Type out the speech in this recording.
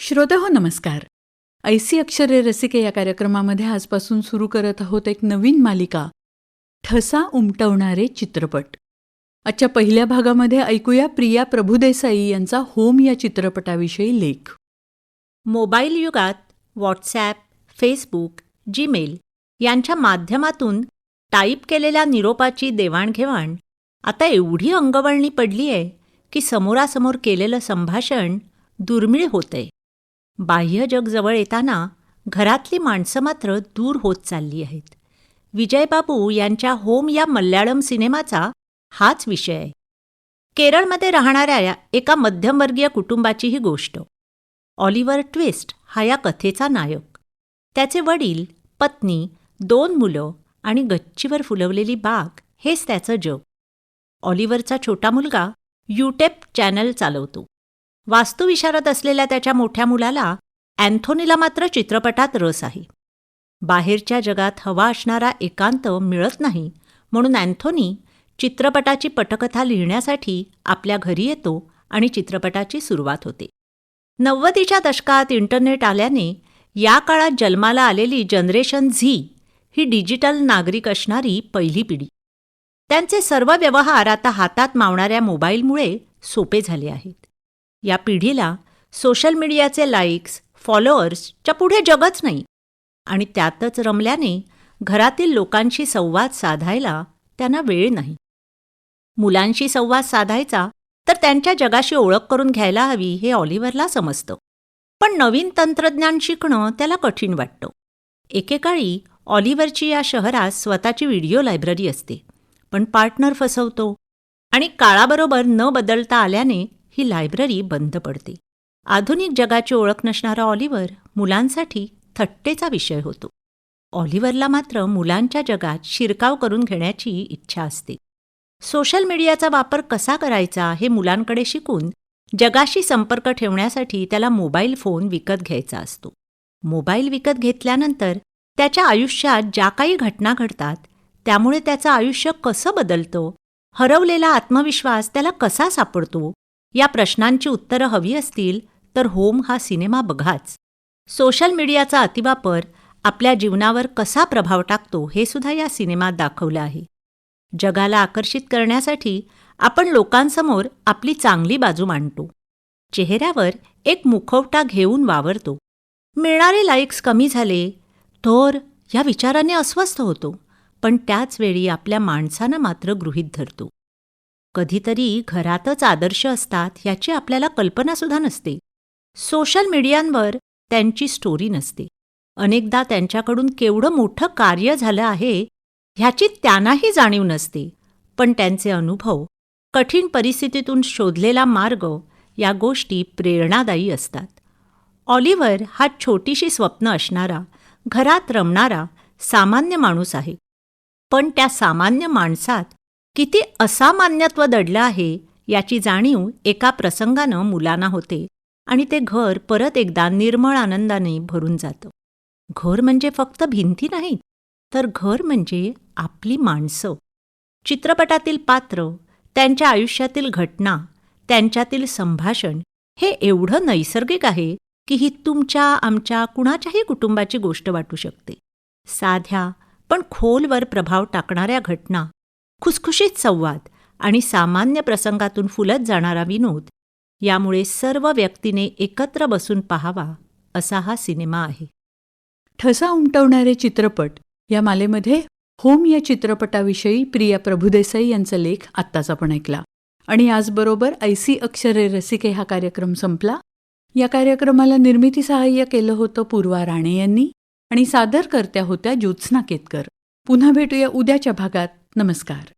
श्रोतेहो नमस्कार. ऐसी अक्षरे रसिके या कार्यक्रमामध्ये आजपासून सुरू करत आहोत एक नवीन मालिका, ठसा उमटवणारे चित्रपट. आजच्या पहिल्या भागामध्ये ऐकूया प्रिया प्रभुदेसाई यांचा होम या चित्रपटाविषयी लेख. मोबाईल युगात व्हॉट्सॲप, फेसबुक, जीमेल यांच्या माध्यमातून टाईप केलेल्या निरोपाची देवाणघेवाण आता एवढी अंगवळणी पडली आहे की समोरासमोर केलेलं संभाषण दुर्मिळ होतंय. बाह्य जग जवळ येताना घरातली माणसं मात्र दूर होत चालली आहेत. विजयबाबू यांच्या होम या मल्याळम सिनेमाचा हाच विषय आहे. केरळमध्ये राहणाऱ्या एका मध्यमवर्गीय कुटुंबाची ही गोष्ट. ऑलिव्हर ट्विस्ट हा या कथेचा नायक. त्याचे वडील, पत्नी, 2 मुलं आणि गच्चीवर फुलवलेली बाग हेच त्याचं जग. ऑलिव्हरचा छोटा मुलगा यूट्यूब चॅनल चालवतो. वास्तुविशारद असलेल्या त्याच्या मोठ्या मुलाला अँथोनीला मात्र चित्रपटात रस आहे. बाहेरच्या जगात हवा असणारा एकांत मिळत नाही म्हणून अँथोनी चित्रपटाची पटकथा लिहिण्यासाठी आपल्या घरी येतो आणि चित्रपटाची सुरुवात होते. 90च्या दशकात इंटरनेट आल्याने या काळात जन्माला आलेली जनरेशन झी ही डिजिटल नागरिक असणारी पहिली पिढी. त्यांचे सर्व व्यवहार आता हातात मावणाऱ्या मोबाईलमुळे सोपे झाले आहेत. या पिढीला सोशल मीडियाचे लाईक्स, फॉलोअर्सच्या पुढे जगच नाही आणि त्यातच रमल्याने घरातील लोकांशी संवाद साधायला त्यांना वेळ नाही. मुलांशी संवाद साधायचा तर त्यांच्या जगाशी ओळख करून घ्यायला हवी हे ऑलिव्हरला समजतं. पण नवीन तंत्रज्ञान शिकणं त्याला कठीण वाटतं. एकेकाळी ऑलिव्हरची या शहरात स्वतःची व्हिडिओ लायब्ररी असते, पण पार्टनर फसवतो आणि काळाबरोबर न बदलता आल्याने ही लायब्ररी बंद पडते. आधुनिक जगाची ओळख नसणारा ऑलिव्हर मुलांसाठी थट्टेचा विषय होतो. ऑलिव्हरला मात्र मुलांच्या जगात शिरकाव करून घेण्याची इच्छा असते. सोशल मीडियाचा वापर कसा करायचा हे मुलांकडे शिकून जगाशी संपर्क ठेवण्यासाठी त्याला मोबाईल फोन विकत घ्यायचा असतो. मोबाईल विकत घेतल्यानंतर त्याच्या आयुष्यात ज्या काही घटना घडतात त्यामुळे त्याचं आयुष्य कसं बदलतं, हरवलेला आत्मविश्वास त्याला कसा सापडतो, या प्रश्नांची उत्तरं हवी असतील तर होम हा सिनेमा बघाच. सोशल मीडियाचा अतिवापर आपल्या जीवनावर कसा प्रभाव टाकतो हे सुद्धा या सिनेमात दाखवलं आहे. जगाला आकर्षित करण्यासाठी आपण लोकांसमोर आपली चांगली बाजू मांडतो. चेहऱ्यावर एक मुखवटा घेऊन वावरतो. मिळणारे लाईक्स कमी झाले तर या विचाराने अस्वस्थ होतो, पण त्याच वेळी आपल्या माणसानं मात्र गृहीत धरतो. कधीतरी घरातच आदर्श असतात ह्याची आपल्याला कल्पनासुद्धा नसते. सोशल मीडियांवर त्यांची स्टोरी नसते. अनेकदा त्यांच्याकडून केवढं मोठं कार्य झालं आहे ह्याची त्यांनाही जाणीव नसते, पण त्यांचे अनुभव, कठीण परिस्थितीतून शोधलेला मार्ग या गोष्टी प्रेरणादायी असतात. ऑलिव्हर हा छोटीशी स्वप्न असणारा, घरात रमणारा सामान्य माणूस आहे, पण त्या सामान्य माणसात किती असामान्यत्व दडलं आहे याची जाणीव एका प्रसंगानं मुलांना होते आणि ते घर परत एकदा निर्मळ आनंदाने भरून जातं. घर म्हणजे फक्त भिंती नाहीत, तर घर म्हणजे आपली माणसं. चित्रपटातील पात्र, त्यांच्या आयुष्यातील घटना, त्यांच्यातील संभाषण हे एवढं नैसर्गिक आहे की ही तुमच्या, आमच्या, कुणाच्याही कुटुंबाची गोष्ट वाटू शकते. साध्या पण खोलवर प्रभाव टाकणाऱ्या घटना, खुसखुशीत संवाद आणि सामान्य प्रसंगातून फुलत जाणारा विनोद यामुळे सर्व व्यक्तीने एकत्र बसून पाहावा असा हा सिनेमा आहे. ठसा उमटवणारे चित्रपट या मालेमध्ये होम या चित्रपटाविषयी प्रिया प्रभुदेसाई यांचा लेख आत्ताच आपण ऐकला. आणि आजबरोबर ऐसी अक्षरे रसिके हा कार्यक्रम संपला. या कार्यक्रमाला निर्मिती सहाय्य केलं होतं पूर्वा राणे यांनी आणि सादरकर्त्या होत्या ज्योत्स्ना केतकर. पुन्हा भेटूया उद्याच्या भागात. नमस्कार.